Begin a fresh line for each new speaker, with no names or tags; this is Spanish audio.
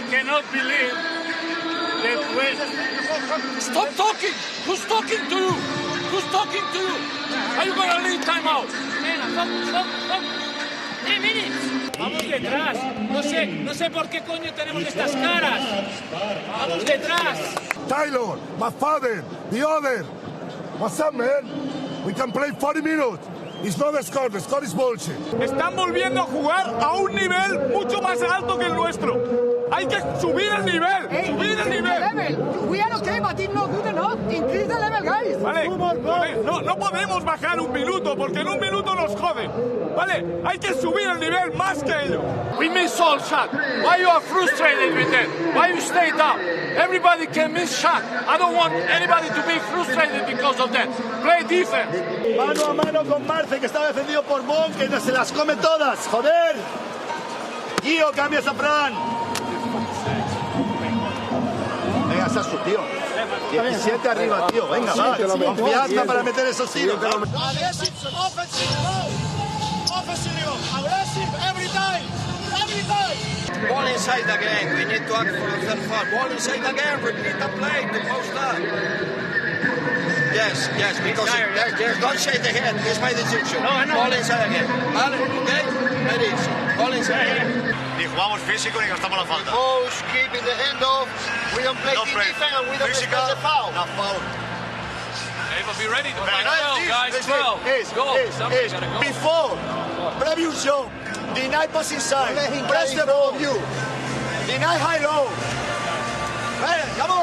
cannot believe that when... Stop talking! Who's talking to you? Who's talking to you? Are you going to leave timeout? Stop. 3 minutes. Vamos detrás. No sé por qué coño tenemos estas caras. Vamos detrás.
Taylor, my father, the other. What's up, man? We can play 40 minutes. It's not the score is bullshit.
Están volviendo a jugar a un nivel mucho más alto que el nuestro. Hay que subir el nivel, subir el nivel.
We are okay, but it's not good enough. Increase the level, guys.
Vale, no podemos bajar un minuto porque en un minuto nos joden. Vale, hay que subir el nivel más que ellos.
We miss all shot. Why you are frustrated with that? Why you stay down? Everybody can miss shot. I don't want anybody to be frustrated because of that. Play defense.
Mano a mano con Marce, que está defendido por Mon, que se las come todas. ¡Joder! Gio, cambias a Fran. Venga, esa es su tío. 17 arriba, tío. Venga, va. Confianza para meter esos tiros.
Aggressive, every time. Ball inside again. We need to act for the third foul. Ball inside again. Repeat the play to post that. Yes, because don't shake the hand. It's my decision. No. Ball inside again. Vale, okay? That is. Ball inside again.
Ni jugamos físico ni gastamos la falta.
Post, keeping the hand off. We don't play defense and we don't respect the foul.
No foul.
Hey, but be ready to play 12, guys. 12. Go. Somebody's gotta go.
Before, previous show, deny pass inside. Press the ball. Deny high low. Come on.